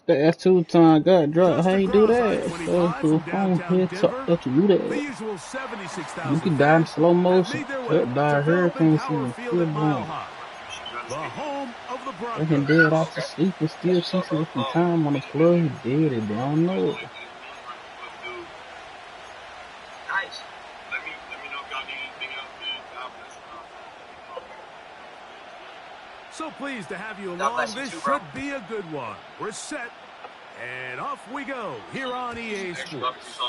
That's two-time got dropped. Just How you do across that? So I-25 the from phone downtown here talk Denver, that you do the that. usual You 76,000 can die in fans slow have motion. made their way Could die to Velvet hurricane Power season. Field Still at Mile going. High, the home of the They can dead Broncos. off to sleep and still see some time on the plug. He dead and they don't know it. So pleased to have you along. This should be a good one. We're set, and off we go here on EA Sports.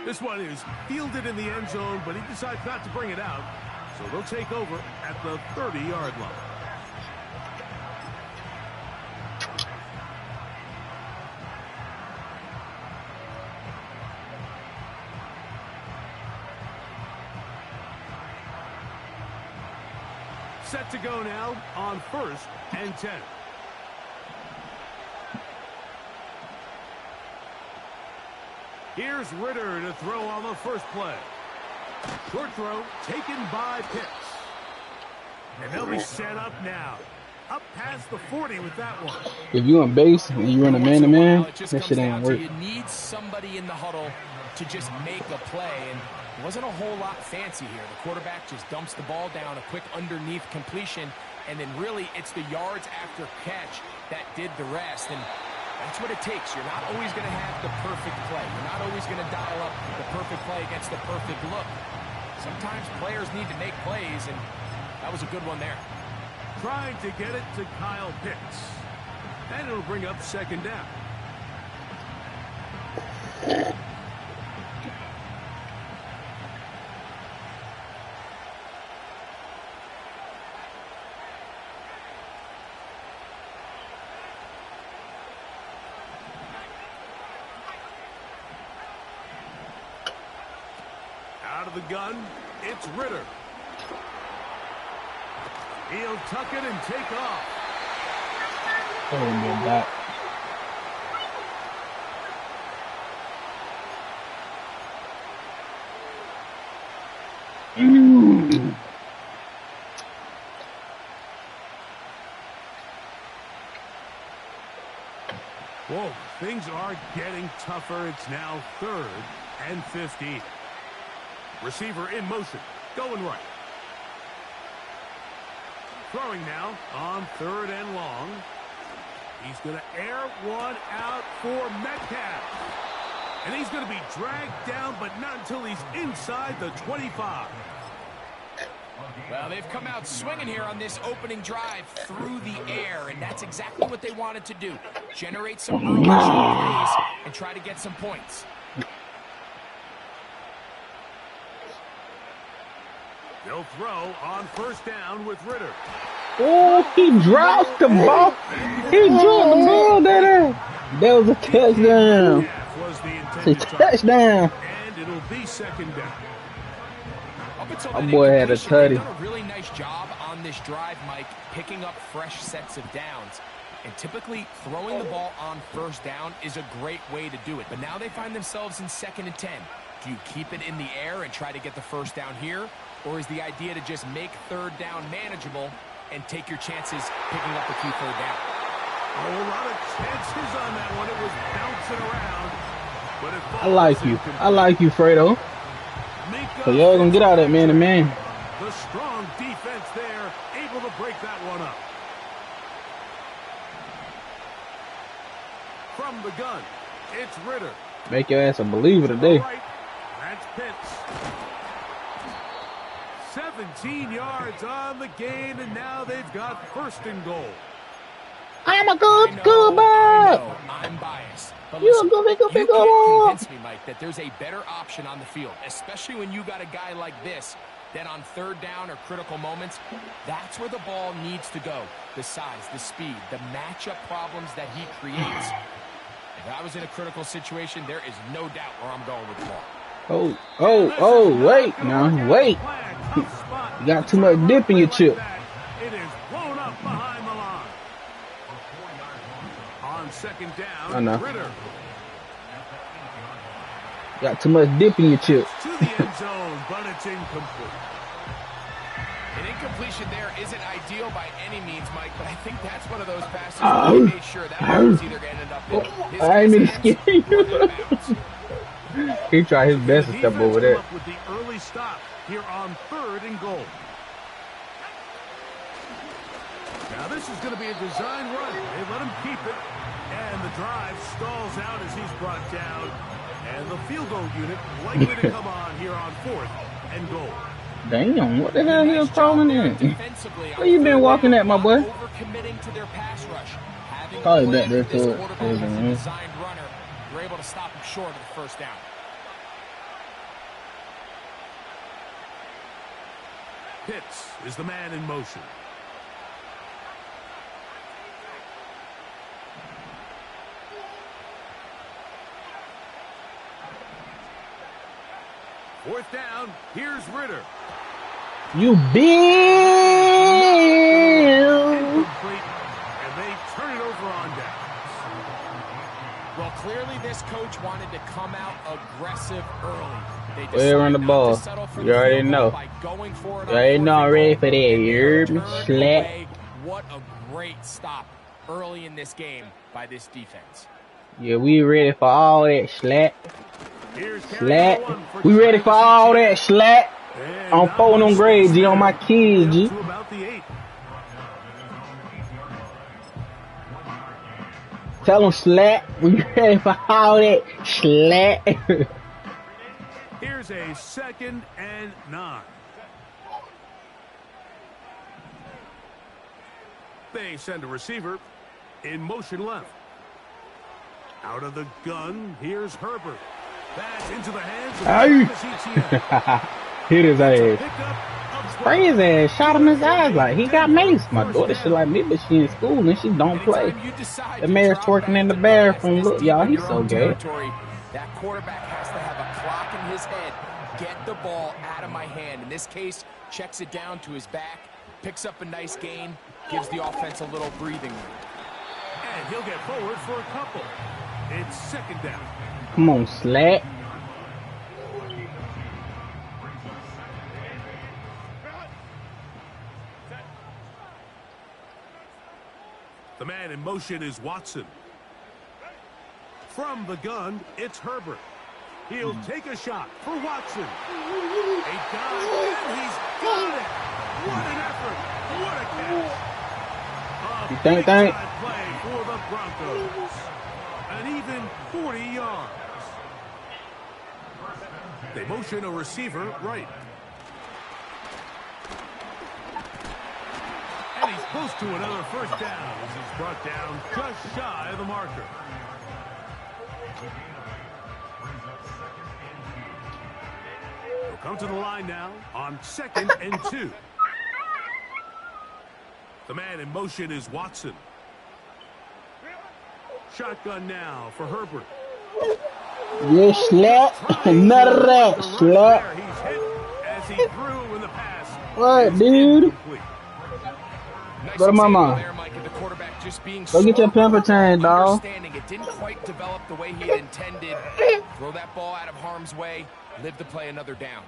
This one is fielded in the end zone, but he decides not to bring it out. So they'll take over at the 30-yard line. Set to go now on 1st and 10. Here's Ritter to throw on the first play. Short throw taken by Pitts. And they'll be set up now. Up past the 40 with that one. If you on base and you run a man-to-man, that shit ain't work. You need somebody in the huddle to just make a play, and it wasn't a whole lot fancy here. The quarterback just dumps the ball down, a quick underneath completion, and then really it's the yards after catch that did the rest. And that's what it takes. You're not always going to have the perfect play. You're not always going to dial up the perfect play against the perfect look. Sometimes players need to make plays, and that was a good one there. Trying to get it to Kyle Pitts. And it'll bring up second down. Out of the gun, it's Ritter. He'll tuck it and take off. Oh, my God. Whoa, things are getting tougher. It's now 3rd and 15. Receiver in motion, going right. Throwing now on 3rd and long. He's going to air one out for Metcalf. And he's going to be dragged down, but not until he's inside the 25. Well, they've come out swinging here on this opening drive through the air, and that's exactly what they wanted to do. Generate some early plays and try to get some points. They'll throw on 1st down with Ritter. Oh, he dropped the ball. He dropped the ball there. That was a touchdown. It's a touchdown. And it'll be second down. My boy had a tutty. They've done a really nice job on this drive, Mike, picking up fresh sets of downs. And typically, throwing the ball on 1st down is a great way to do it. But now they find themselves in 2nd and 10. Do you keep it in the air and try to get the 1st down here? Or is the idea to just make 3rd down manageable and take your chances picking up the key 3rd down? A lot of chances on that one. It was bouncing around. But it I like you. I like you, Fredo. So y'all gonna get out of that man-to-man. The strong defense there, able to break that one up. From the gun, it's Ritter. Make your ass a believer today. Right, that's Pitts. 17 yards on the gain, and now they've got 1st and goal. I'm a good quarterback. I'm biased. But You listen, can't you can't convince me, Mike, that there's a better option on the field, especially when you got a guy like this that on 3rd down or critical moments, that's where the ball needs to go. The size, the speed, the matchup problems that he creates. If I was in a critical situation, there is no doubt where I'm going with the ball. Wait now, wait. You got too much dip in your chip. It is blown up behind the line. On second down. I know. Ritter. Got too much dip in your chip. To the end zone, but it's incomplete. An incompletion there isn't ideal by any means, Mike, but I think that's one of those passes where he made sure that ball was either going to end up in his I ain't mean to hands scare you. or out of bounds. He tried his best to step over there. With the early stop here on 3rd and goal. Now this is going to be a design run. They let him keep it, and the drive stalls out as he's brought down. And the field goal unit likely to come on here on 4th and goal. Damn, what the hell he was crawling in? Where you been walking at, my boy? Overcommitting to their pass rush. Probably back there to it. Designed runner, we're able to stop him short of the first down. Pitts is the man in motion. Fourth down, here's Ritter. You Bill! Incomplete, and they turn it over on downs. Well, clearly this coach wanted to come out aggressive early. They Where on the ball? You already know. You already know I'm ready for that. You heard me? Slap. What a great stop early in this game by this defense. Yeah, we ready for all that slap. Slap. We ready for all that slap. I'm folding them grades, G, on my kids, G. Tell them slap. We ready for all that slap. Here's a 2nd and 9. They send a receiver in motion left. Out of the gun, here's Herbert. That's into the hands of hit his ass. Spray his ass, shot him in his eyes like he got maced. My daughter shit like me, but she in school and she don't play. The mayor's twerking in the bathroom. Look, y'all, he's so gay. That quarterback has to have a clock in his head. Get the ball out of my hand. In this case, checks it down to his back, picks up a nice gain, gives the offense a little breathing room. And he'll get forward for a couple. It's 2nd down. Come on, Slack. The man in motion is Watson. From the gun, it's Herbert. He'll take a shot for Watson. A dive, and he's got it. What an effort. What a catch. You think? Play for the Broncos. An even 40 yards. They motion a receiver right. And he's close to another first down as he's brought down just shy of the marker. He'll come to the line now on 2nd and 2. The man in motion is Watson. Shotgun now for Herbert. You slap. None of that. Slap. He's hit as he threw in the pass. What, dude? Go to mama. Go get your pamper chain, dog. It didn't quite develop the way he had intended. Throw that ball out of harm's way. Live to play another down.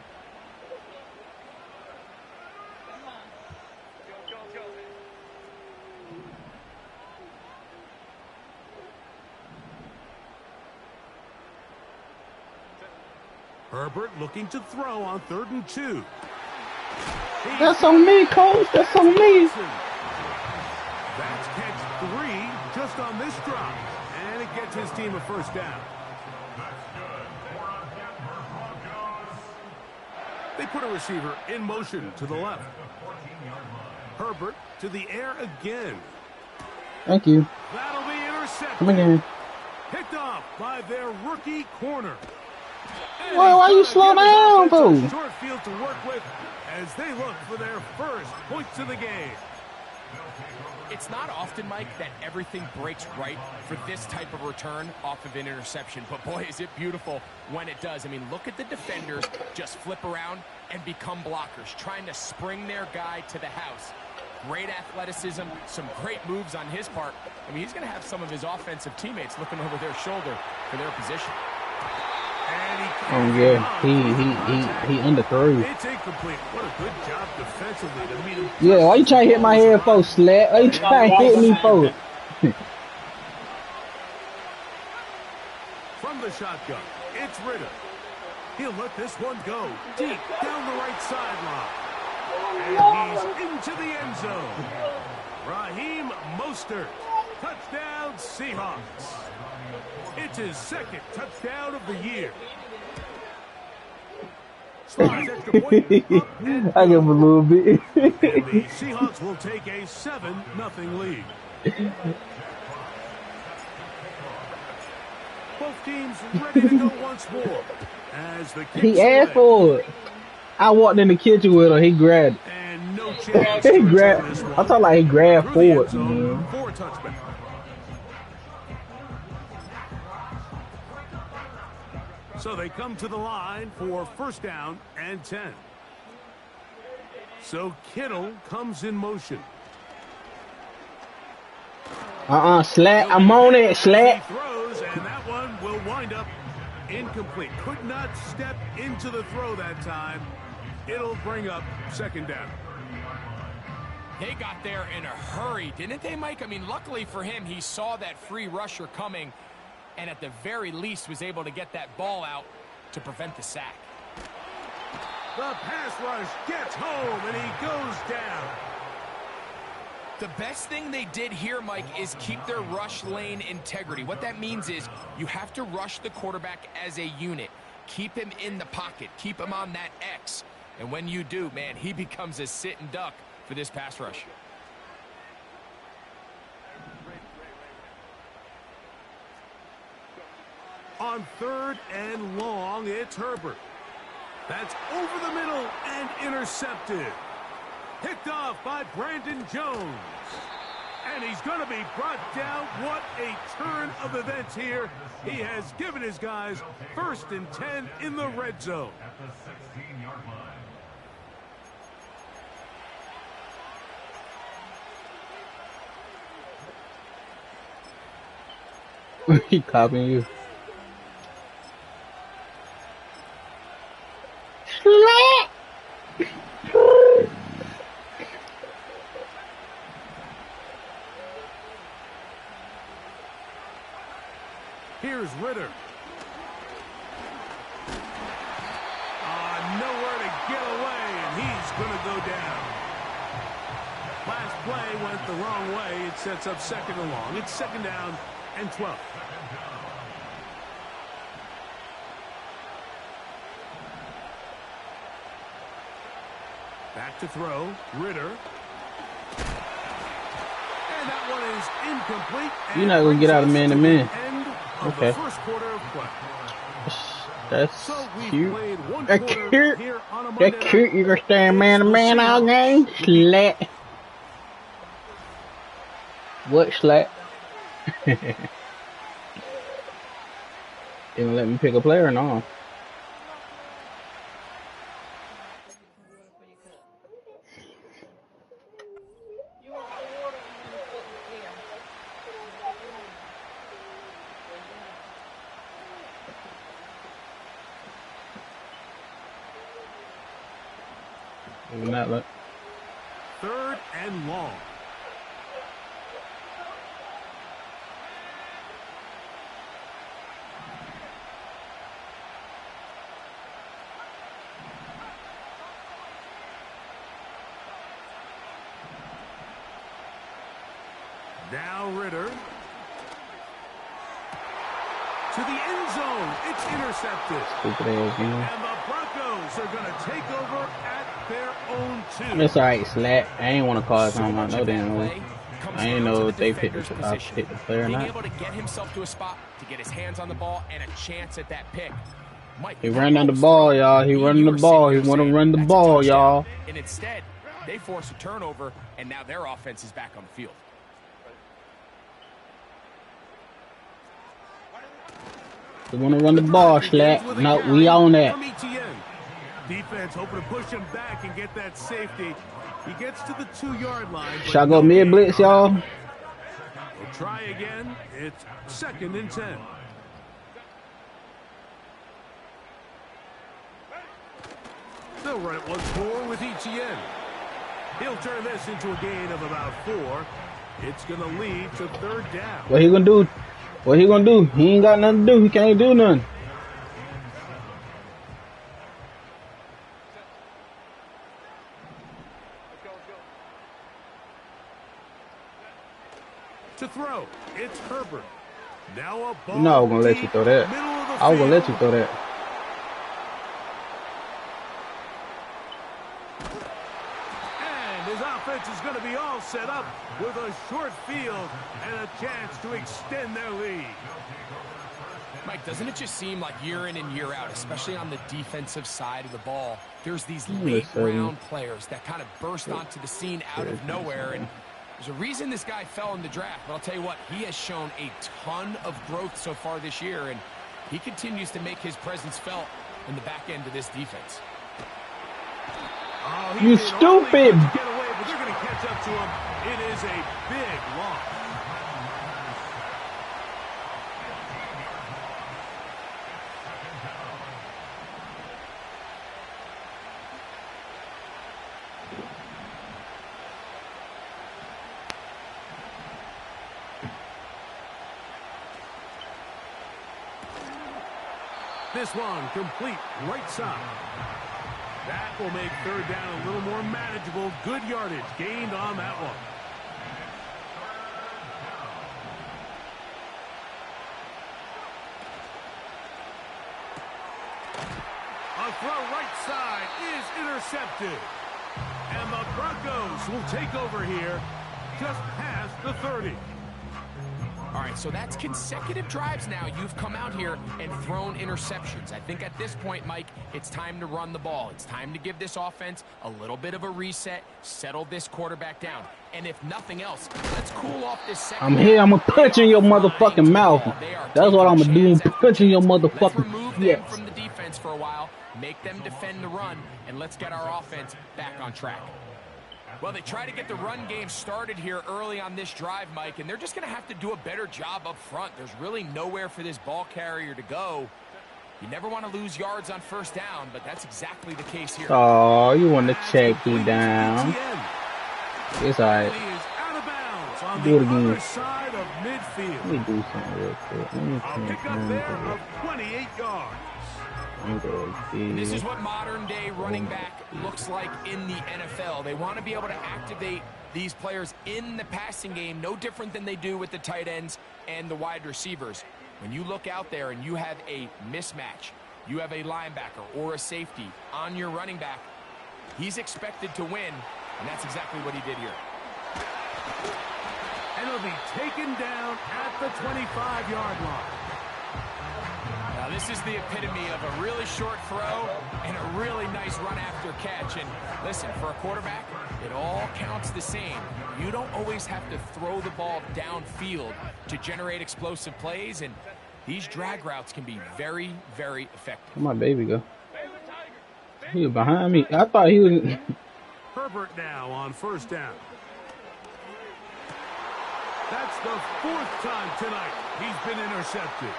Herbert looking to throw on 3rd and 2. That's on me, coach. That's on me. That's catch 3 just on this drive. And it gets his team a first down. They put a receiver in motion to the left. Herbert to the air again. Thank you. That'll be intercepted. Come again. Picked off by their rookie corner. Well, why you slow down, boo? Short field to work with as they look for their first points of the game. It's not often, Mike, that everything breaks right for this type of return off of an interception. But, boy, is it beautiful when it does. I mean, look at the defenders just flip around and become blockers, trying to spring their guy to the house. Great athleticism, some great moves on his part. I mean, he's going to have some of his offensive teammates looking over their shoulder for their position. Oh yeah, he underthrew. It's incomplete. What a good job defensively to meet him. Yeah, why you trying to hit my head for, Slat? Why you trying to hit me for? From the shotgun, it's Ritter. He'll let this one go deep down the right sideline. And he's into the end zone. Raheem Mostert. Touchdown, Seahawks. It's his second touchdown of the year. Extra point, I give him a little bit. And the Seahawks will take a 7-0 lead. Both teams ready to go once more. As the He asked for it. I walked in the kitchen with him. He grabbed it. And no chance He grabbed. I'm talking like he grabbed for it. For a touchback. So they come to the line for first down and 10. So Kittle comes in motion. Slat. I'm on it, Slat. He throws, and that one will wind up incomplete. Could not step into the throw that time. It'll bring up second down. They got there in a hurry, didn't they, Mike? I mean, luckily for him, he saw that free rusher coming, and at the very least was able to get that ball out to prevent the sack. The pass rush gets home, and he goes down. The best thing they did here, Mike, is keep their rush lane integrity. What that means is you have to rush the quarterback as a unit. Keep him in the pocket. Keep him on that X. And when you do, man, he becomes a sit and duck for this pass rush. On third and long, it's Herbert. That's over the middle and intercepted. Picked off by Brandon Jones. And he's going to be brought down. What a turn of events here. He has given his guys 1st and 10 in the red zone. He copying you. Here's Ritter. Nowhere to get away, and he's going to go down. Last play went the wrong way. It sets up second and long. It's second down and 12. Back to throw. Ritter. And that one is incomplete. You're not going to get out of man-to-man. Okay. First quarter of play. That's So cute. That's cute. That's cute. You gonna stand man-to-man all game? Slat. What, Slat? You gonna let me pick a player or no? Not look. Third and long. Now Ritter. To the end zone. It's intercepted. Stupid ass, And the Broncos are going to take over at their own 2. That's alright, Slat. I ain't want to call it time out no damn way. I ain't know if they picked the player or not. Being able to get himself to a spot, to get his hands on the ball, and a chance at that pick. Mike, He running the ball, y'all. He running the ball. He want to run the ball, y'all. And instead, they force a turnover, and now their offense is back on the field. He want to run the ball, Slat. No, we on that. Defense hoping to push him back and get that safety. He gets to the 2-yard line. Shall I go mid blitz, y'all? We'll try again. It's 2nd and 10. They'll run it once more with Etienne. He'll turn this into a gain of about 4. It's going to lead to 3rd down. What he gonna do? What he gonna do? He ain't got nothing to do. He can't do nothing. To throw, it's Herbert. Now a ball. No, I was gonna let you throw that. I was gonna let you throw that. And his offense is going to be all set up with a short field and a chance to extend their lead. Mike, doesn't it just seem like year in and year out, especially on the defensive side of the ball, there's these late-round players that kind of burst onto the scene out of nowhere, and there's a reason this guy fell in the draft, but I'll tell you what, he has shown a ton of growth so far this year, and he continues to make his presence felt in the back end of this defense. Oh, you stupid! Get away, but they're going to catch up to him. It is a big loss. This one complete right side. That will make 3rd down a little more manageable. Good yardage gained on that one. A throw right side is intercepted. And the Broncos will take over here just past the 30. All right, so that's consecutive drives now. You've come out here and thrown interceptions. I think at this point, Mike, it's time to run the ball. It's time to give this offense a little bit of a reset, settle this quarterback down. And if nothing else, let's cool off this second. I'm here. I'm gonna punch in your motherfucking mouth. That's what I'm gonna do. Punch in your motherfucking. Let's remove them from the defense for a while, make them defend the run, and let's get our offense back on track. Well, they try to get the run game started here early on this drive, Mike, and they're just going to have to do a better job up front. There's really nowhere for this ball carrier to go. You never want to lose yards on 1st down, but that's exactly the case here. Oh, you want to check me down. It's all right. Do it again. Let me do something real quick. A pickup there of 28 yards. This is what modern-day running back looks like in the NFL. They want to be able to activate these players in the passing game, no different than they do with the tight ends and the wide receivers. When you look out there and you have a mismatch, you have a linebacker or a safety on your running back, he's expected to win, and that's exactly what he did here. And he'll be taken down at the 25-yard line. Now, this is the epitome of a really short throw and a really nice run after catch. And listen, for a quarterback, it all counts the same. You don't always have to throw the ball downfield to generate explosive plays, and these drag routes can be very, very effective. Where'd my baby go? He was behind me. I thought he was. Herbert now on 1st down. That's the 4th time tonight he's been intercepted.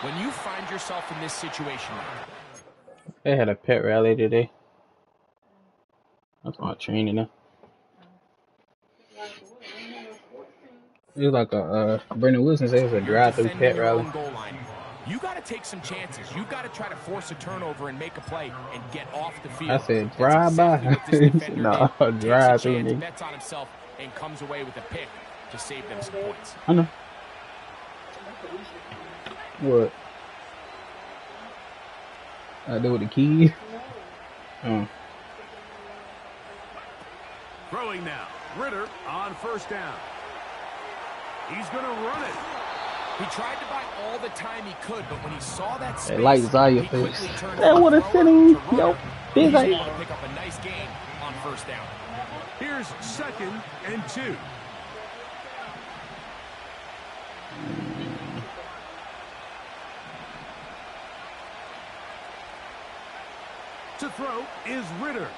When you find yourself in this situation, They had a pet rally today. That's my training now. It was like a Brendan Wilson said it was a drive-through pet rally. You got to take some chances. You got to try to force a turnover and make a play and get off the field. I said drive-by. No, drive-through. Bets on himself and comes away with a pick to save them some points. I know. What? I do with the keys. Throwing now. Ritter on 1st down. He's going to run it. He tried to buy all the time he could, but when he saw that space, that light Zaya face. That would have sent him. Yo, he's able to pick up a nice gain on 1st down. Here's 2nd and 2. To throw is Ritter.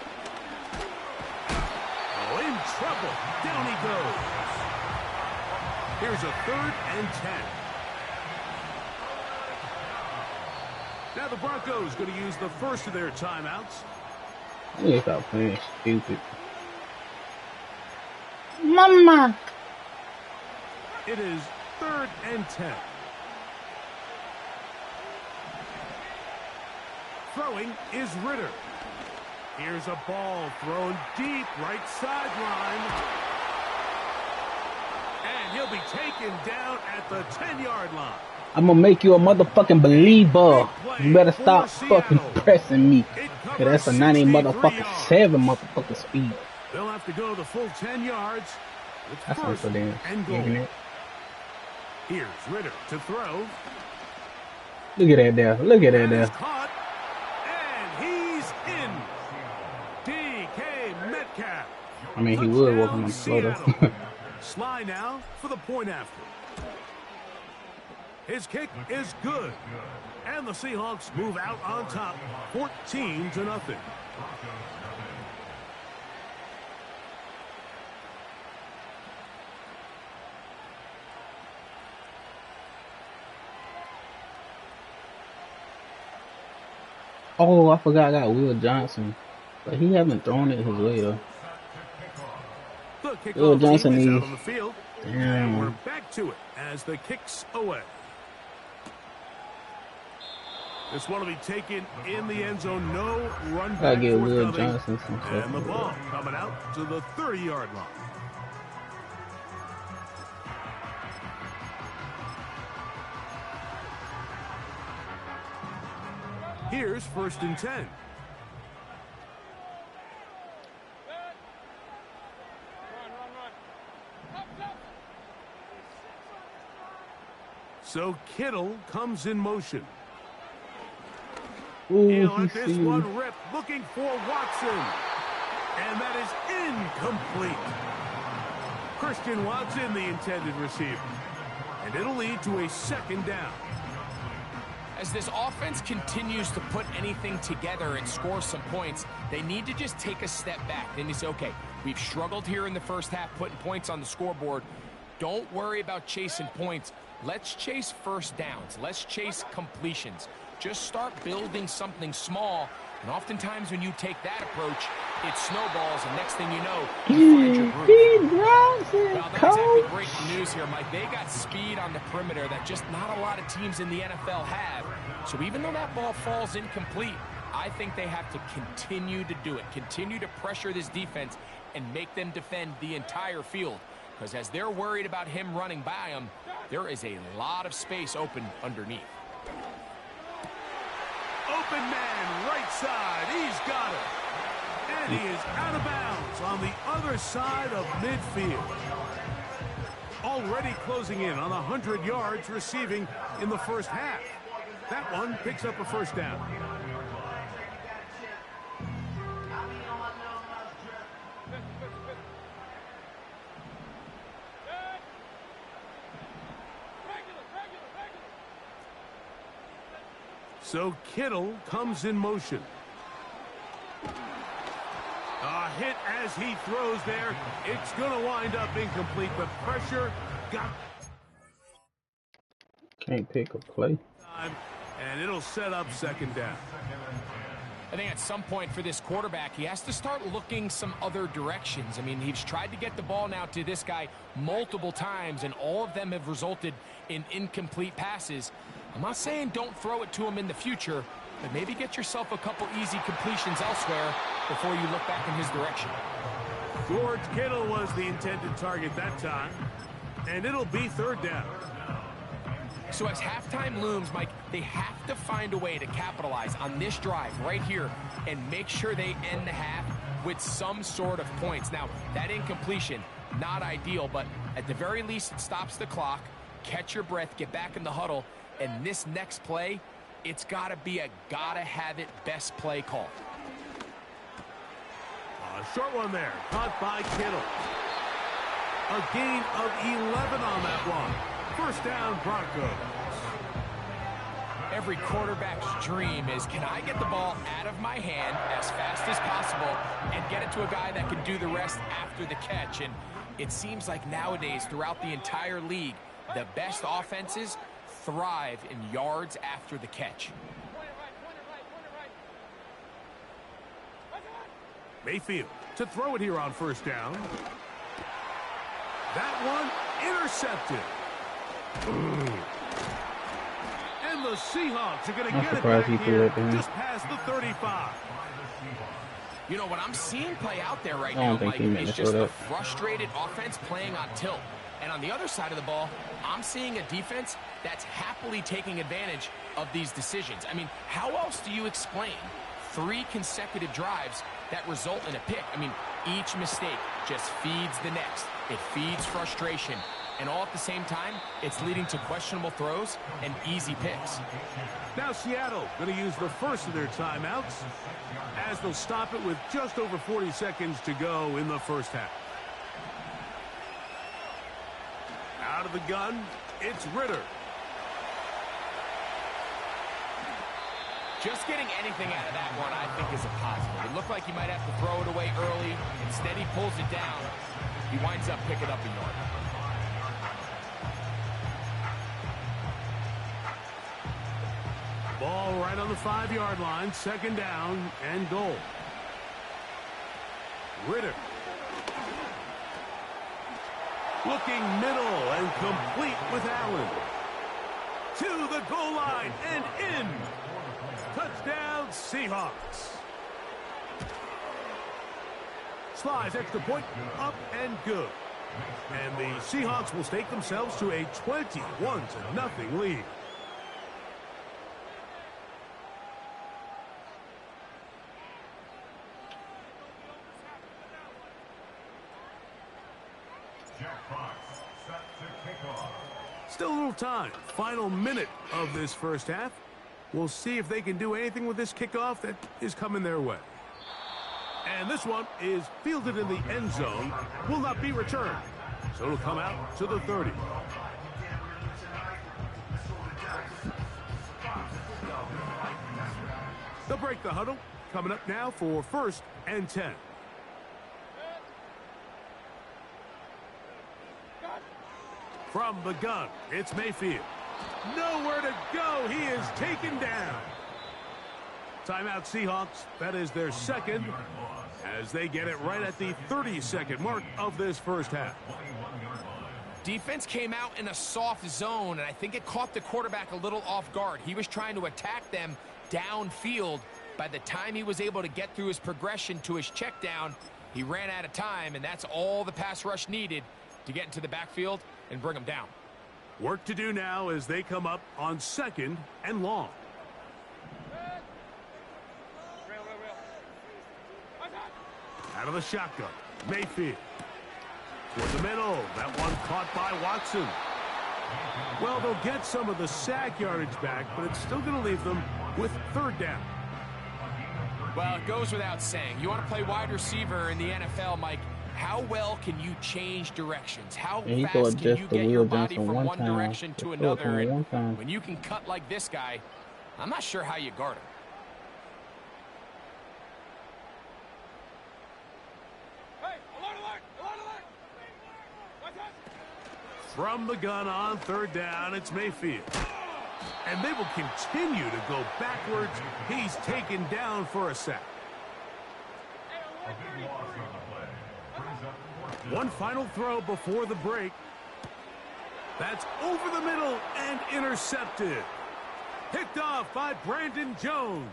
Oh, in trouble. Down he goes. Here's a 3rd and 10. Now the Broncos going to use the first of their timeouts. You stop playing stupid. Mama. It is 3rd and 10. Throwing is Ritter. Here's a ball thrown deep right sideline. And he'll be taken down at the 10-yard line. I'm gonna make you a motherfucking believer. You better stop fucking pressing me. Cause that's a 90 motherfucking 7 motherfucking speed. They'll have to go the full 10 yards. That's not so damn. Here's Ritter to throw. Look at that there. Look at that there. Caught, and he's in. DK Metcalf. I mean, he would walk on the slow though. Sly now for the point after. His kick is good. And the Seahawks move out on top, 14-0. Oh, I forgot I got Will Johnson. But he haven't thrown it his way though. Will Johnson needs. On the field. Damn. And we're back to it as the kick's away. This one will be taken in the end zone. No run back. Gotta get Will Johnson some stuff. And the ball coming out to the 30-yard line. Here's 1st and 10. So Kittle comes in motion. Ooh, He'll let this one rip, looking for Watson. And that is incomplete. Christian Watson, the intended receiver. And it'll lead to a 2nd down. As this offense continues to put anything together and score some points, they need to just take a step back. Then you say, okay, we've struggled here in the first half putting points on the scoreboard. Don't worry about chasing points. Let's chase first downs. Let's chase completions. Just start building something small. And oftentimes when you take that approach, it snowballs, and next thing you know, you find your groove. Well, not exactly great news here, Mike. They got speed on the perimeter that just not a lot of teams in the NFL have. So even though that ball falls incomplete, I think they have to continue to do it. Continue to pressure this defense and make them defend the entire field. Because as they're worried about him running by them, there is a lot of space open underneath. Open man, right side. He's got it. And he is out of bounds on the other side of midfield. Already closing in on 100 yards receiving in the first half. That one picks up a 1st down. So Kittle comes in motion. A hit as he throws there. It's going to wind up incomplete. The pressure got... Can't pick a play. And it'll set up 2nd down. I think at some point for this quarterback, he has to start looking some other directions. I mean, he's tried to get the ball now to this guy multiple times, and all of them have resulted in incomplete passes. I'm not saying don't throw it to him in the future, but maybe get yourself a couple easy completions elsewhere before you look back in his direction. George Kittle was the intended target that time, and it'll be 3rd down. So as halftime looms, Mike, they have to find a way to capitalize on this drive right here and make sure they end the half with some sort of points. Now, that incompletion, not ideal, but at the very least, it stops the clock. Catch your breath, get back in the huddle, and this next play, it's got to be a gotta-have-it best play call. A short one there, caught by Kittle. A gain of 11 on that one. 1st down, Broncos. Every quarterback's dream is, can I get the ball out of my hand as fast as possible and get it to a guy that can do the rest after the catch? And it seems like nowadays, throughout the entire league, the best offenses thrive in yards after the catch. Mayfield to throw it here on first down. That one intercepted. And the Seahawks are going to get it back here just past the 35. You know, what I'm seeing play out there right now, Mike, is just a frustrated offense playing on tilt. And on the other side of the ball, I'm seeing a defense that's happily taking advantage of these decisions. I mean, how else do you explain 3 consecutive drives that result in a pick? I mean, each mistake just feeds the next. It feeds frustration. And all at the same time, it's leading to questionable throws and easy picks. Now Seattle going to use the first of their timeouts as they'll stop it with just over 40 seconds to go in the first half. Out of the gun, it's Ritter. Just getting anything out of that one, I think, is a positive. It looked like he might have to throw it away early. Instead, he pulls it down. He winds up picking up a yard. Ball right on the 5-yard line, second down and goal. Ritter. Looking middle and complete with Allen. To the goal line and in. Touchdown, Seahawks. Slides extra point, up and good. And the Seahawks will stake themselves to a 21-0 lead. Still a little time. Final minute of this first half. We'll see if they can do anything with this kickoff that is coming their way. And this one is fielded in the end zone. Will not be returned. So it'll come out to the 30. They'll break the huddle. Coming up now for 1st and 10. From the gun, it's Mayfield. Nowhere to go. He is taken down. Timeout Seahawks. That is their second as they get it right at the 30-second mark of this first half. Defense came out in a soft zone, and I think it caught the quarterback a little off guard. He was trying to attack them downfield. By the time he was able to get through his progression to his check down, he ran out of time, and that's all the pass rush needed to get into the backfield and bring them down. Work to do now as they come up on 2nd and long. Out of the shotgun, Mayfield. Toward the middle, that one caught by Watson. Well, they'll get some of the sack yardage back, but it's still going to leave them with 3rd down. Well, it goes without saying. You want to play wide receiver in the NFL, Mike, how well can you change directions? How fast can you get your body from one direction to another? And when you can cut like this guy, I'm not sure how you guard him. From the gun on 3rd down, it's Mayfield. And they will continue to go backwards. He's taken down for a sack. One final throw before the break. That's over the middle and intercepted. Picked off by Brandon Jones.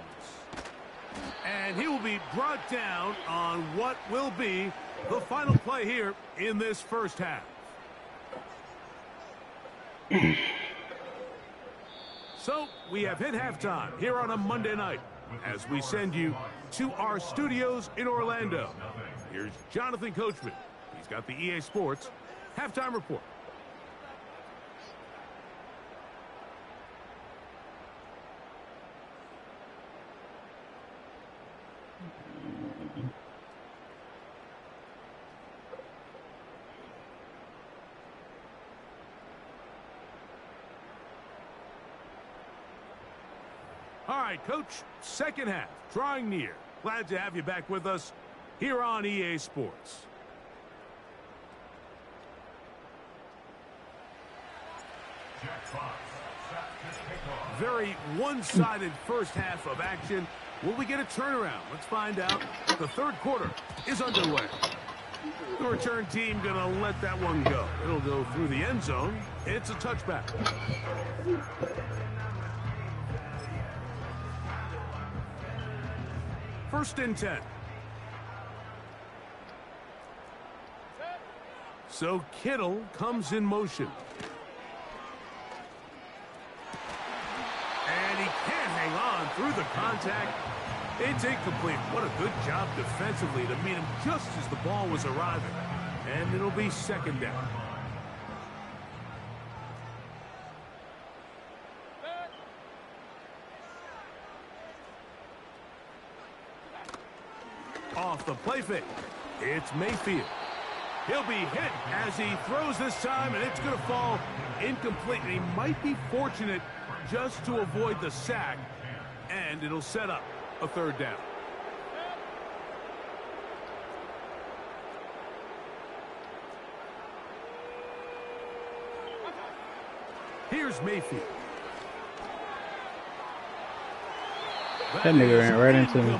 And he will be brought down on what will be the final play here in this first half. So we have hit halftime here on a Monday night as we send you to our studios in Orlando. Here's Jonathan Coachman. He's got the EA Sports halftime report. All right, Coach, second half, drawing near. Glad to have you back with us here on EA Sports. Very one-sided first half of action. Will we get a turnaround? Let's find out. The third quarter is underway. The return team going to let that one go. It'll go through the end zone. It's a touchback. First and 10. So Kittle comes in motion. And he can't hang on through the contact. It's incomplete. What a good job defensively to meet him just as the ball was arriving. And it'll be second down. Off the play fake. It's Mayfield. He'll be hit as he throws this time, and it's going to fall incomplete. And he might be fortunate just to avoid the sack, and it'll set up a third down. Here's Mayfield. That nigga ran right into me.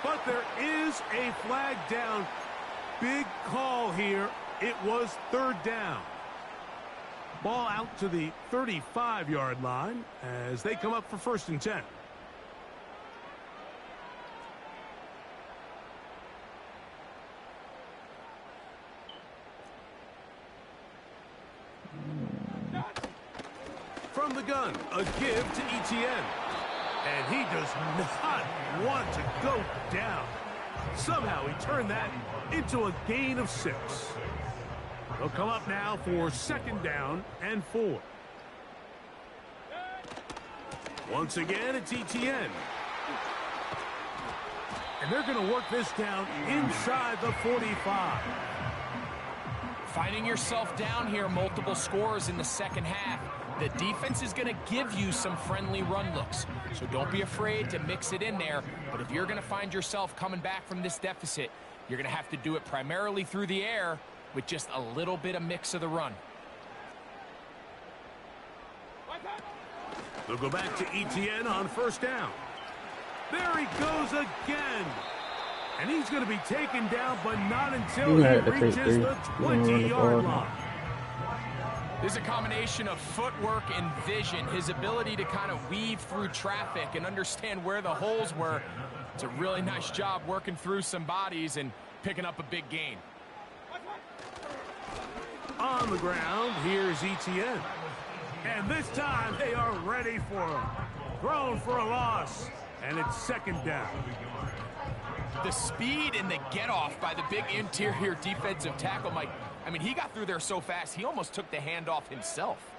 But there is a flag down. Big call here. It was third down. Ball out to the 35-yard line as they come up for first and 10. From the gun, a give to Etienne. And he does not want to go down. Somehow he turned that into a gain of 6. They'll come up now for second down and 4. Once again, it's Etienne. And they're going to work this down inside the 45. Finding yourself down here, multiple scores in the second half. The defense is going to give you some friendly run looks. So don't be afraid to mix it in there. But if you're going to find yourself coming back from this deficit, you're going to have to do it primarily through the air with just a little bit of mix of the run. They'll go back to Etienne on first down. There he goes again. And he's going to be taken down, but not until he reaches the 20-yard line. There's a combination of footwork and vision, his ability to kind of weave through traffic and understand where the holes were. It's a really nice job working through some bodies and picking up a big gain. On the ground, here's Etienne. And this time they are ready for him. Thrown for a loss, and it's second down. The speed and the get-off by the big interior defensive tackle, Mike. I mean, he got through there so fast, he almost took the handoff himself.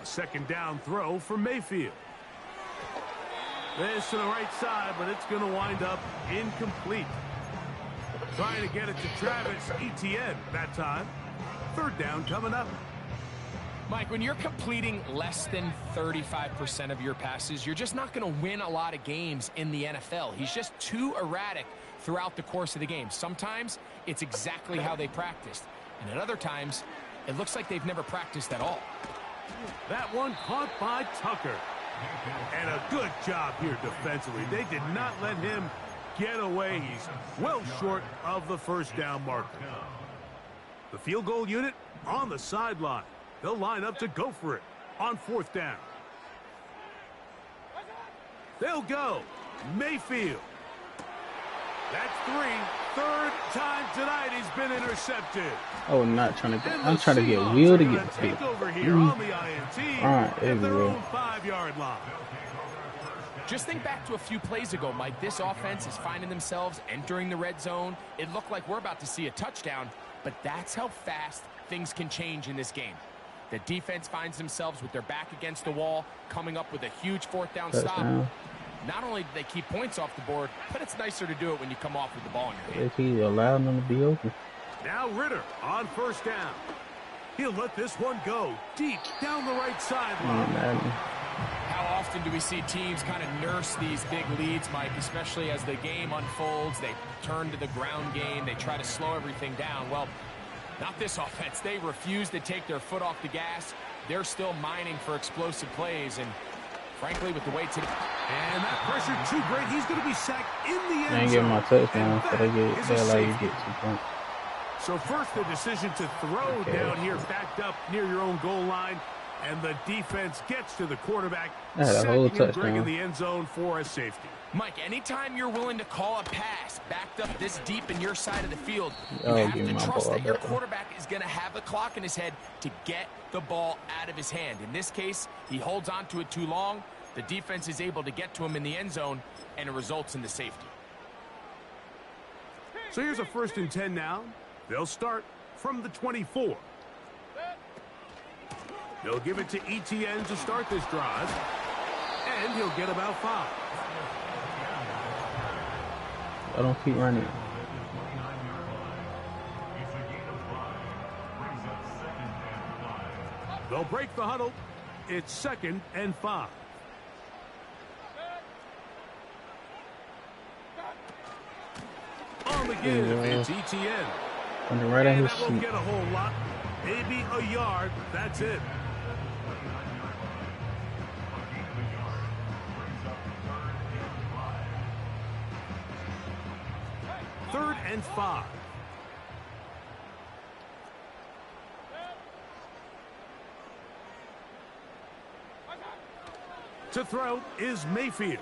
A second down throw for Mayfield. This to the right side, but it's going to wind up incomplete. Trying to get it to Travis Etienne that time. Third down coming up. Mike, when you're completing less than 35% of your passes, you're just not going to win a lot of games in the NFL. He's just too erratic throughout the course of the game. Sometimes it's exactly how they practiced, and at other times it looks like they've never practiced at all. That one caught by Tucker. And a good job here defensively. They did not let him get away. He's well short of the first down marker. The field goal unit on the sideline. They'll line up to go for it on fourth down. They'll go. Mayfield. That's 3. Third time tonight he's been intercepted. Oh, not trying to get. I'm trying to get Will to get the take over here on the INT. All right, there at we their go. own 5-yard line. Just think back to a few plays ago, Mike. This offense is finding themselves entering the red zone. It looked like we're about to see a touchdown, but that's how fast things can change in this game. The defense finds themselves with their back against the wall, coming up with a huge fourth down stop. Not only do they keep points off the board, but it's nicer to do it when you come off with the ball in your hand. If he allowed them to be open. Now Ritter on first down. He'll let this one go deep down the right sideline. How often do we see teams kind of nurse these big leads, Mike, especially as the game unfolds? They turn to the ground game. They try to slow everything down. Well, not this offense. They refuse to take their foot off the gas. They're still mining for explosive plays. And frankly, with the way today. And that pressure too great. He's going to be sacked in the end zone. I ain't getting my touchdown, so they allow you to get 2 points. So first, the decision to throw down here, backed up near your own goal line. And the defense gets to the quarterback, sacking him, bringing the end zone for a safety. Mike, anytime you're willing to call a pass backed up this deep in your side of the field, you have to trust that your quarterback is going to have the clock in his head to get the ball out of his hand. In this case, he holds on to it too long. The defense is able to get to him in the end zone, and it results in the safety. So here's a 1st and 10 now. They'll start from the 24. They'll give it to Etienne to start this drive, and he'll get about 5. I don't keep running. They'll break the huddle. It's 2nd and 5. On the give, it's Etienne. And right at his that won't get a whole lot. Maybe a yard. That's it. Third and 5. To throw is Mayfield.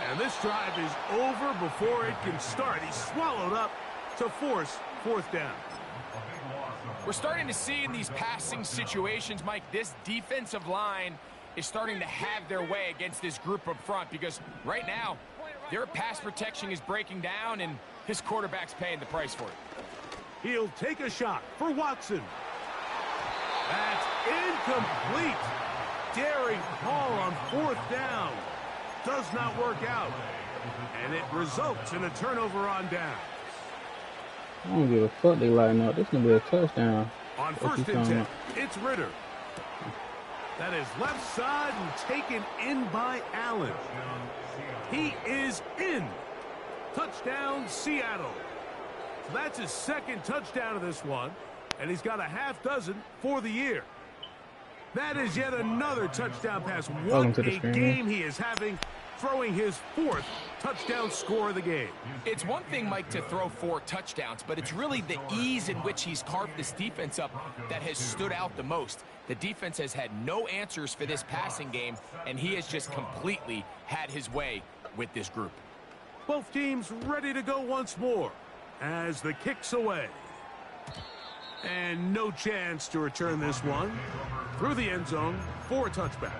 And this drive is over before it can start. He's swallowed up to force 4th down. We're starting to see in these passing situations, Mike, this defensive line is starting to have their way against this group up front, because right now their pass protection is breaking down and his quarterback's paying the price for it. He'll take a shot for Watson. That's incomplete. Daring Hall on 4th down. Does not work out. And it results in a turnover on down. I don't give a fuck they lighting up. This is going to be a touchdown. On 1st and 10, it's Ritter. That is left side and taken in by Allen. He is in. Touchdown, Seattle. So that's his 2nd touchdown of this one, and he's got a half dozen for the year. That is yet another touchdown pass. What a game he is having, throwing his 4th touchdown score of the game. It's one thing, Mike, to throw 4 touchdowns, but it's really the ease in which he's carved this defense up that has stood out the most. The defense has had no answers for this passing game, and he has just completely had his way with this group. Both teams ready to go once more as the kick's away. And no chance to return this one through the end zone for a touchback.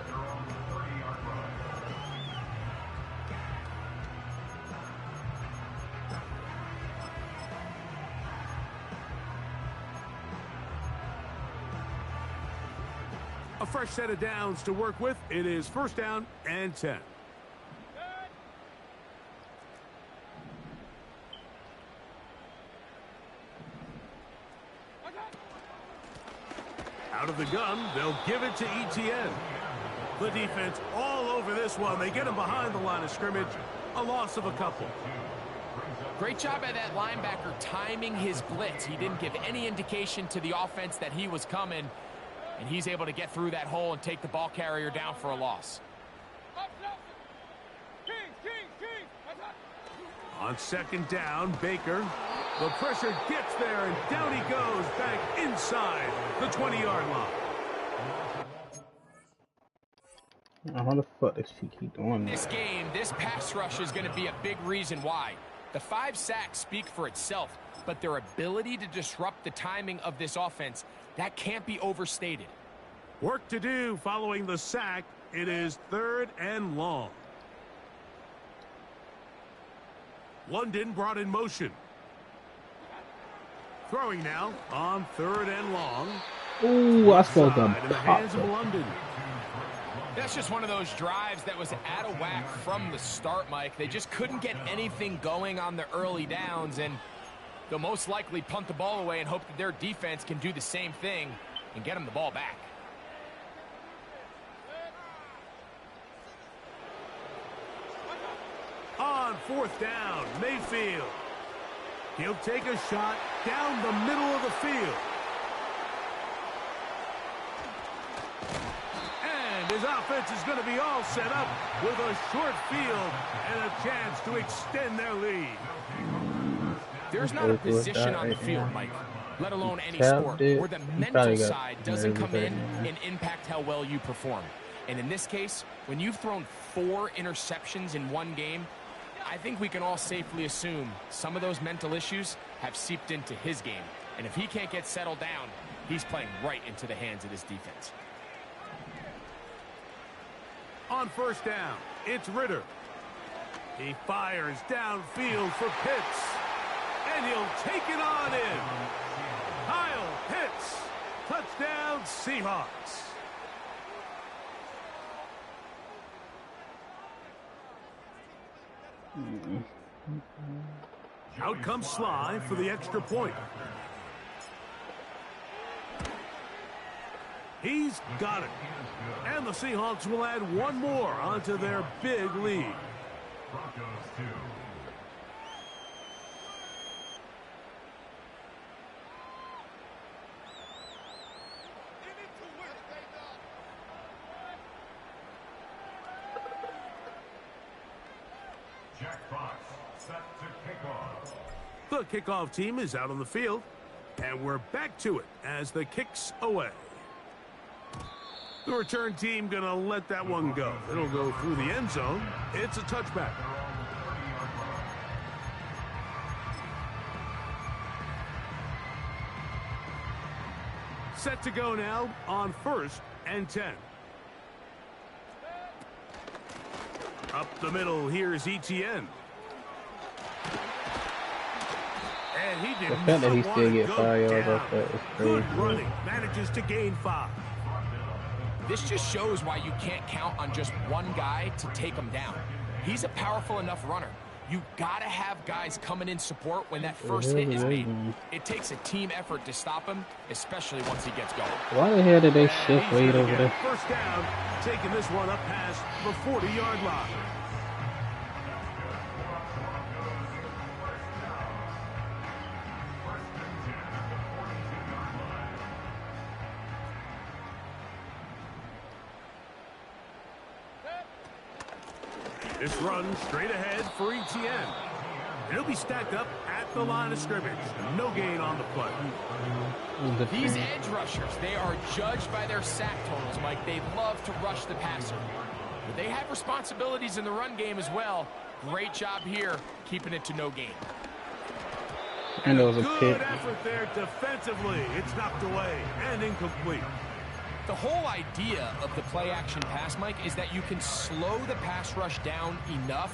A fresh set of downs to work with. It is 1st down and 10. Out of the gun, they'll give it to Etienne. The defense all over this one. They get him behind the line of scrimmage. A loss of a couple. Great job by that linebacker timing his blitz. He didn't give any indication to the offense that he was coming, and he's able to get through that hole and take the ball carrier down for a loss. On 2nd down, Baker. The pressure gets there, and down he goes back inside the 20-yard line. How the fuck does she keep doing that? This game, this pass rush is going to be a big reason why. The 5 sacks speak for itself, but their ability to disrupt the timing of this offense, that can't be overstated. Work to do following the sack. It is 3rd and long. London brought in motion. Throwing now on 3rd and long. Ooh, I saw them. In the hands of London. That's just one of those drives that was out of whack from the start, Mike. They just couldn't get anything going on the early downs, and they'll most likely punt the ball away and hope that their defense can do the same thing and get them the ball back. 4th down. Mayfield. He'll take a shot down the middle of the field. And his offense is going to be all set up with a short field and a chance to extend their lead. There's not a position on the field, Mike, let alone any sport, where the mental side doesn't come in and impact how well you perform. And in this case, when you've thrown 4 interceptions in one game, I think we can all safely assume some of those mental issues have seeped into his game. And if he can't get settled down, he's playing right into the hands of this defense. On 1st down, it's Ritter. He fires downfield for Pitts. And he'll take it on in. Kyle Pitts. Touchdown, Seahawks. Out comes Sly for the extra point. He's got it. And the Seahawks will add one more onto their big lead. The kickoff team is out on the field, and we're back to it as the kick's away. The return team going to let that one go. It'll go through the end zone. It's a touchback. Set to go now on 1st and 10. Up the middle, here's Etienne. And he did not that he want still to get go 5 yards down. off that is Good crazy. running, manages to gain 5. This just shows why you can't count on just one guy to take him down. He's a powerful enough runner. You gotta have guys coming in support when that first hit is made. It takes a team effort to stop him, especially once he gets going. Why the hell did they And shift he's weight gonna over get there? First down, taking this one up past the 40-yard line. This run straight ahead for Etienne. He'll be stacked up at the line of scrimmage. No gain on the play. These edge rushers, they are judged by their sack totals, Mike. They love to rush the passer. But they have responsibilities in the run game as well. Great job here, keeping it to no gain. And there was a Good pick. effort there defensively. It's knocked away and incomplete. The whole idea of the play-action pass, Mike, is that you can slow the pass rush down enough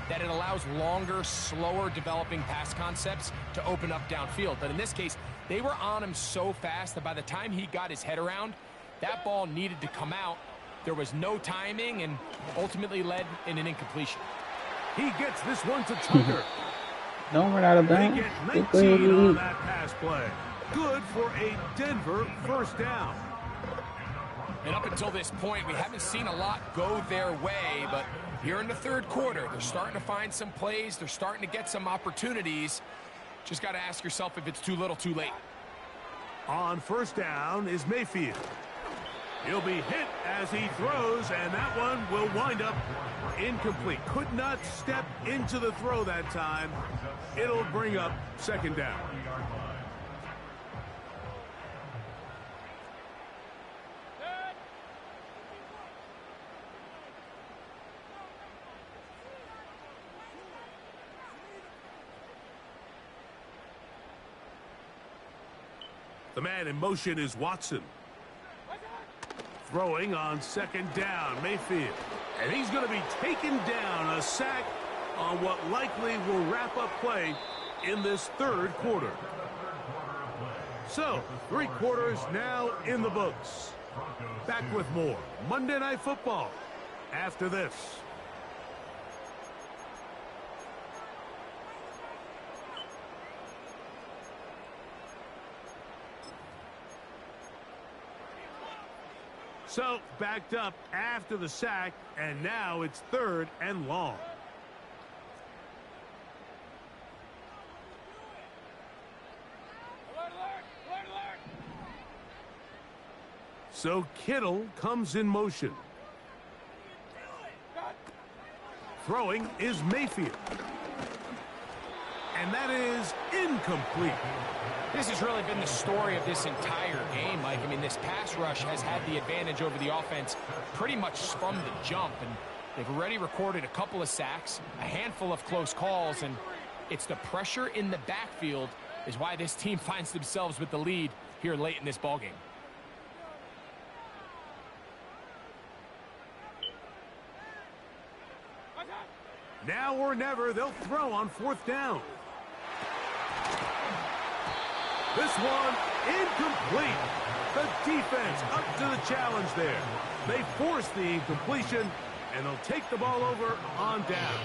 that it allows longer, slower developing pass concepts to open up downfield. But in this case, they were on him so fast that by the time he got his head around, that ball needed to come out. There was no timing and ultimately led in an incompletion. He gets this one to Tucker. Don't run out of They bounds. get 19 on that pass play. Good for a Denver first down. And up until this point, we haven't seen a lot go their way, but here in the third quarter, they're starting to find some plays. They're starting to get some opportunities. Just got to ask yourself if it's too little, too late. On first down is Mayfield. He'll be hit as he throws, and that one will wind up incomplete. Could not step into the throw that time. It'll bring up second down. The man in motion is Watson. Throwing on second down, Mayfield. And he's going to be taken down, a sack on what likely will wrap up play in this third quarter. So, 3 quarters now in the books. Back with more Monday Night Football after this. So, backed up after the sack, and now it's 3rd and long. So Kittle comes in motion. Throwing is Mayfield. And that is incomplete. This has really been the story of this entire game, Mike. I mean, this pass rush has had the advantage over the offense pretty much from the jump. And they've already recorded a couple of sacks, a handful of close calls, and it's the pressure in the backfield is why this team finds themselves with the lead here late in this ballgame. Now or never, they'll throw on 4th down. This one incomplete. The defense up to the challenge there. They force the incompletion, and they'll take the ball over on downs.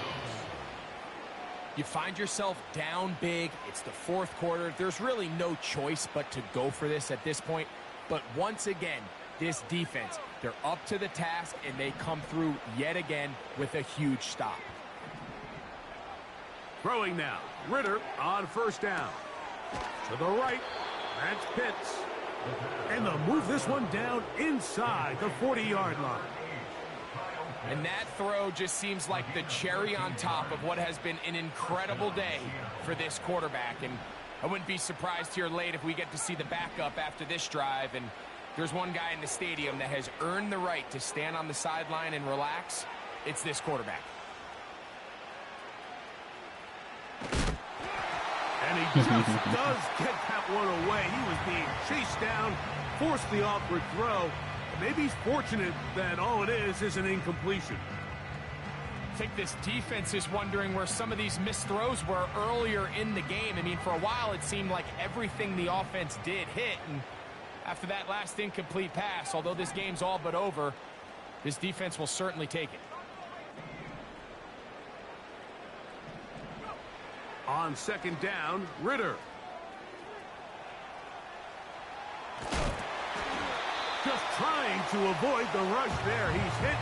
You find yourself down big. It's the 4th quarter. There's really no choice but to go for this at this point. But once again, this defense, they're up to the task, and they come through yet again with a huge stop. Throwing now. Ritter on 1st down. To the right. That's Pitts. And they'll move this one down inside the 40-yard line. And that throw just seems like the cherry on top of what has been an incredible day for this quarterback. And I wouldn't be surprised here late if we get to see the backup after this drive. And there's one guy in the stadium that has earned the right to stand on the sideline and relax. It's this quarterback. And he just does get that one away. He was being chased down, forced the awkward throw. Maybe he's fortunate that all it is an incompletion. I think this defense is wondering where some of these missed throws were earlier in the game. I mean, for a while it seemed like everything the offense did hit. And after that last incomplete pass, although this game's all but over, this defense will certainly take it. On 2nd down, Ritter. Just trying to avoid the rush there. He's hit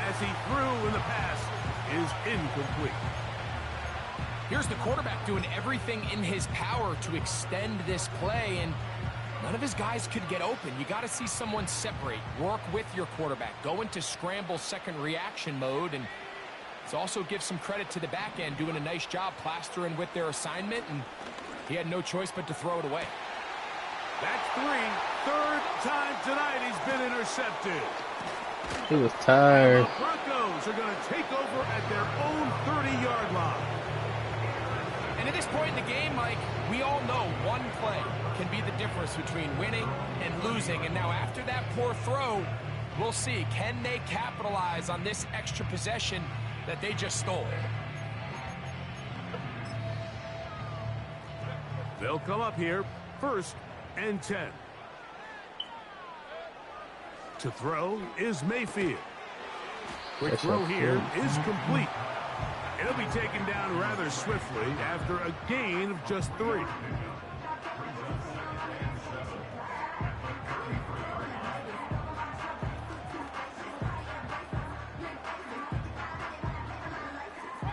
as he threw, and the pass is incomplete. Here's the quarterback doing everything in his power to extend this play, and none of his guys could get open. You got to see someone separate, work with your quarterback, go into scramble second reaction mode, and let's also give some credit to the back end doing a nice job plastering with their assignment, and he had no choice but to throw it away. That's 3. 3rd time tonight he's been intercepted. He was tired. And the Broncos are going to take over at their own 30-yard line. And at this point in the game, Mike, we all know one play can be the difference between winning and losing. And now after that poor throw, we'll see, can they capitalize on this extra possession that they just stole? They'll come up here 1st and 10. To throw is Mayfield. Quick throw here is complete. It'll be taken down rather swiftly after a gain of just 3.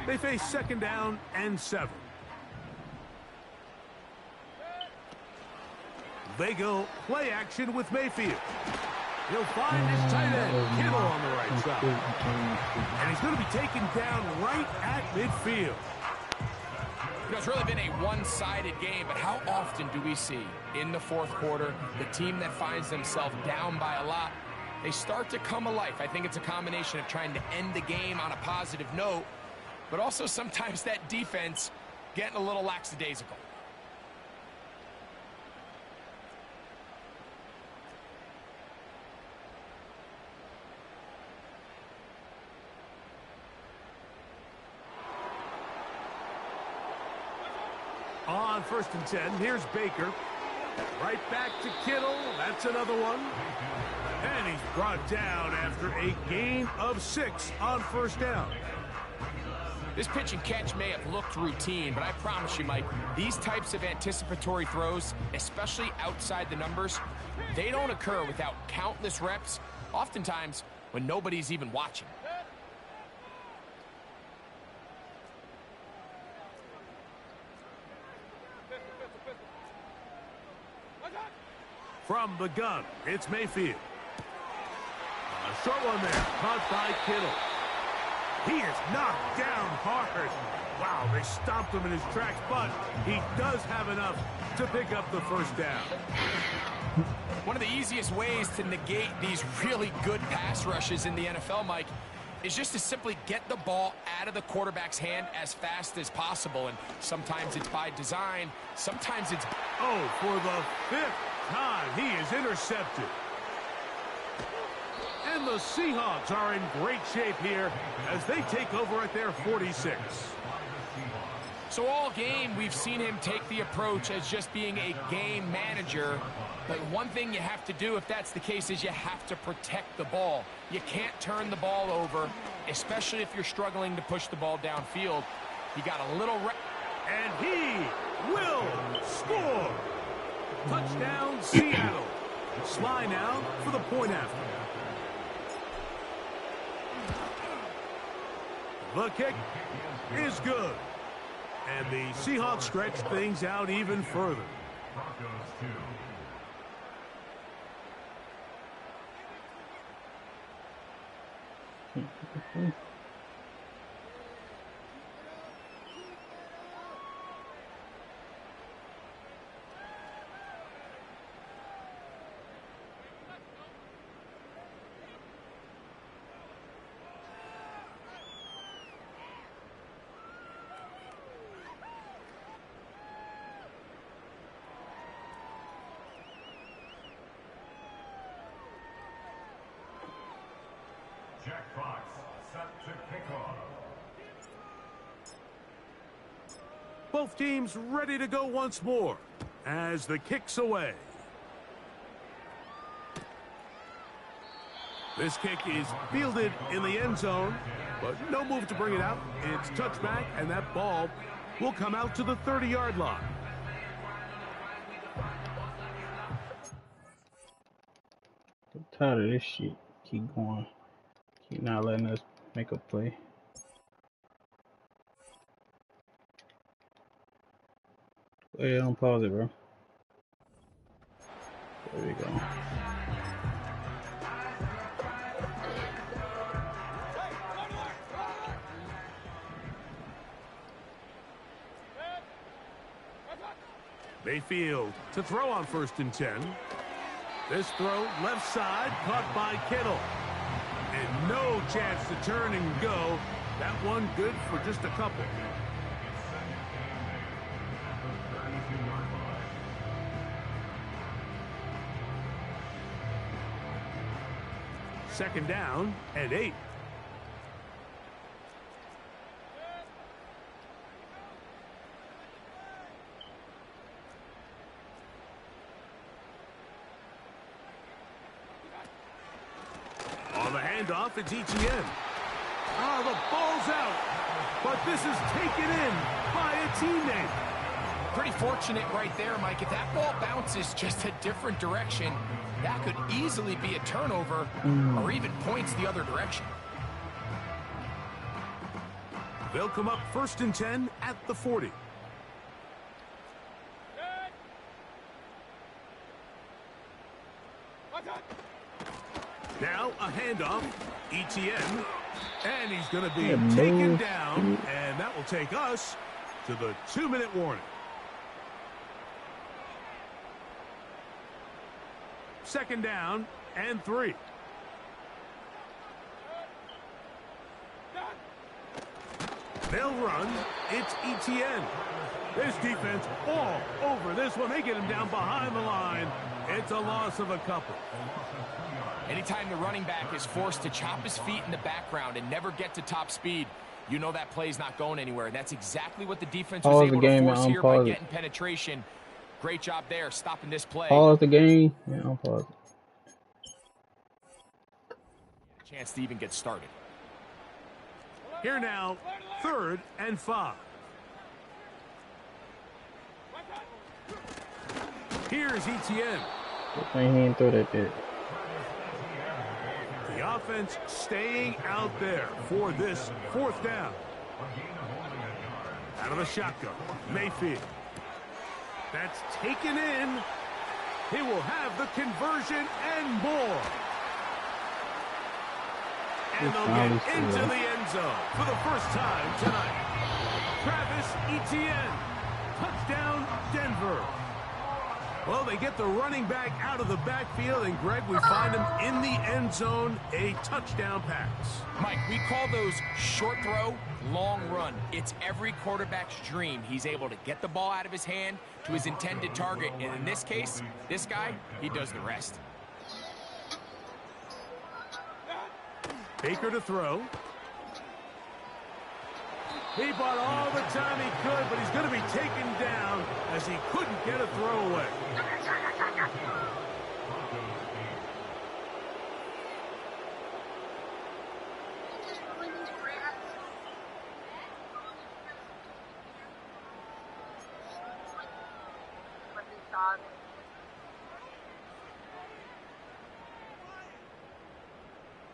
They face 2nd down and 7. They go play action with Mayfield. He'll find his tight end, Kittle, on the right side. And he's going to be taken down right at midfield. You know, it's really been a one-sided game, but how often do we see in the 4th quarter the team that finds themselves down by a lot, they start to come alive? I think it's a combination of trying to end the game on a positive note, but also sometimes that defense getting a little lackadaisical. On 1st and 10, here's Baker. Right back to Kittle. That's another one. And he's brought down after a gain of 6 on 1st down. This pitch and catch may have looked routine, but I promise you, Mike, these types of anticipatory throws, especially outside the numbers, they don't occur without countless reps, oftentimes when nobody's even watching. From the gun, it's Mayfield. A short one there, caught by Kittle. He is knocked down hard. Wow, they stopped him in his tracks, but he does have enough to pick up the first down. One of the easiest ways to negate these really good pass rushes in the NFL, Mike, is just to simply get the ball out of the quarterback's hand as fast as possible. And sometimes it's by design, sometimes it's... Oh, for the 5th time, he is intercepted. And the Seahawks are in great shape here as they take over at their 46. So all game, we've seen him take the approach as just being a game manager. But one thing you have to do if that's the case is you have to protect the ball. You can't turn the ball over, especially if you're struggling to push the ball downfield. He got a little... And he will score! Touchdown, Seattle. Sly now for the point after. The kick is good. And the Seahawks stretch things out even further. Both teams ready to go once more as the kick's away. This kick is fielded in the end zone, but no move to bring it out. It's touchback, and that ball will come out to the 30-yard line. I'm tired of this shit. Keep going. Keep not letting us make a play. Go ahead, don't pause it, bro. There we go. Mayfield to throw on 1st and 10. This throw left side caught by Kittle. And no chance to turn and go. That one good for just a couple. Second down and 8. On the handoff, it's ETN. Ah, the ball's out. But this is taken in by a teammate. Pretty fortunate right there, Mike. If that ball bounces just a different direction, that could easily be a turnover or even points the other direction. They'll come up 1st and 10 at the 40. Now a handoff, ETN, and he's going to be taken down, and that will take us to the 2-minute warning. Second down and 3. They'll run. It's ETN. This defense all over this one. They get him down behind the line. It's a loss of a couple. Anytime the running back is forced to chop his feet in the background and never get to top speed, you know that play's not going anywhere. And that's exactly what the defense was able to force here by getting penetration. Great job there, stopping this play. Pause the game. Yeah, I'll pause it. Chance to even get started. Here now, 3rd and 5. Here's ETN. He ain't throw that bit. The offense staying out there for this 4th down. Out of the shotgun, Mayfield. That's taken in. He will have the conversion and more. And they'll get into the end zone for the first time tonight. Travis Etienne. Touchdown, Denver. Well, they get the running back out of the backfield, and, Greg, we find him in the end zone, a touchdown pass. Mike, we call those short throw, long run. It's every quarterback's dream. He's able to get the ball out of his hand to his intended target, and in this case, this guy, he does the rest. Baker to throw. He bought all the time he could, but he's going to be taken down as he couldn't get a throw away.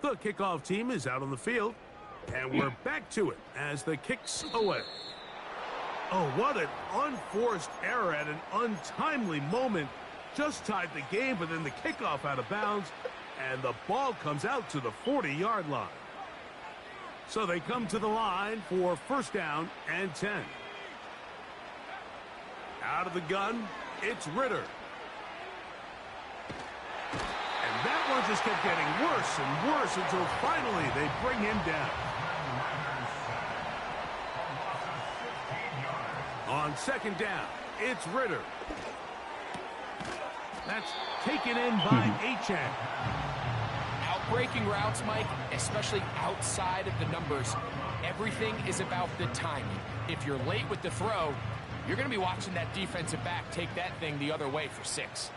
The kickoff team is out on the field. And we're back to it as the kick's away. Oh, what an unforced error at an untimely moment. Just tied the game, but then the kickoff out of bounds, and the ball comes out to the 40-yard line. So they come to the line for first down and 10. Out of the gun, it's Ritter. And that one just kept getting worse and worse until finally they bring him down. On second down, it's Ritter. That's taken in by Achane. Outbreaking routes, Mike, especially outside of the numbers, everything is about the timing. If you're late with the throw, you're going to be watching that defensive back take that thing the other way for 6.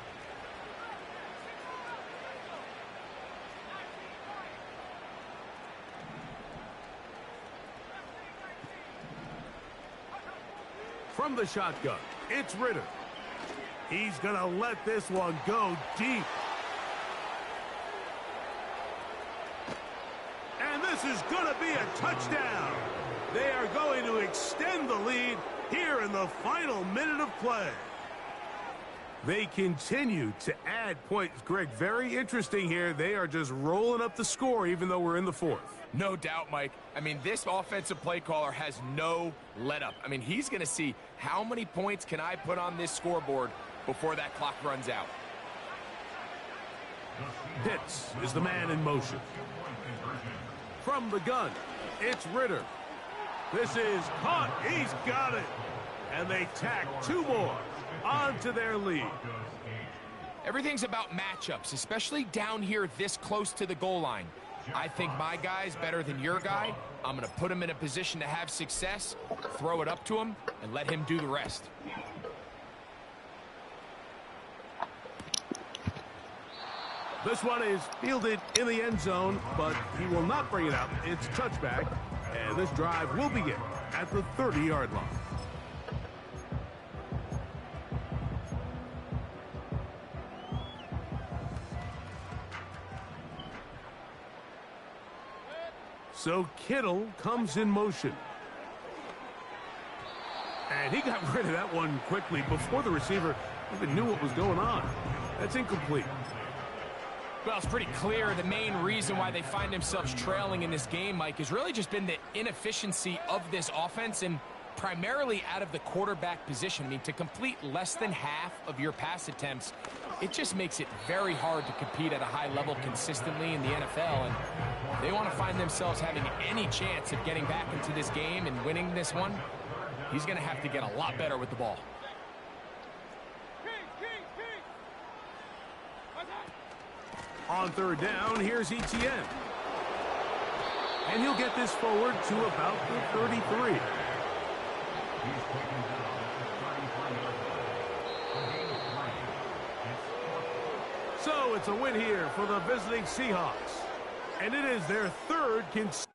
From the shotgun, it's Ritter. He's going to let this one go deep. And this is going to be a touchdown. They are going to extend the lead here in the final minute of play. They continue to add points. Greg, very interesting here. They are just rolling up the score even though we're in the 4th. No doubt, Mike. I mean, this offensive play caller has no let-up. I mean, he's going to see how many points can I put on this scoreboard before that clock runs out. Pitts is the man in motion. From the gun, it's Ritter. This is caught. He's got it. And they tack 2 more onto their lead. Everything's about matchups, especially down here this close to the goal line. I think my guy's better than your guy. I'm going to put him in a position to have success, throw it up to him, and let him do the rest. This one is fielded in the end zone, but he will not bring it out. It's touchback, and this drive will begin at the 30-yard line. So Kittle comes in motion. And he got rid of that one quickly before the receiver even knew what was going on. That's incomplete. Well, it's pretty clear the main reason why they find themselves trailing in this game, Mike, has really just been the inefficiency of this offense and primarily out of the quarterback position. I mean, to complete less than half of your pass attempts, it just makes it very hard to compete at a high level consistently in the NFL. And they want to find themselves having any chance of getting back into this game and winning this one. He's going to have to get a lot better with the ball. On third down, here's Etienne. And he'll get this forward to about the 33. So it's a win here for the visiting Seahawks. And it is their third consecutive.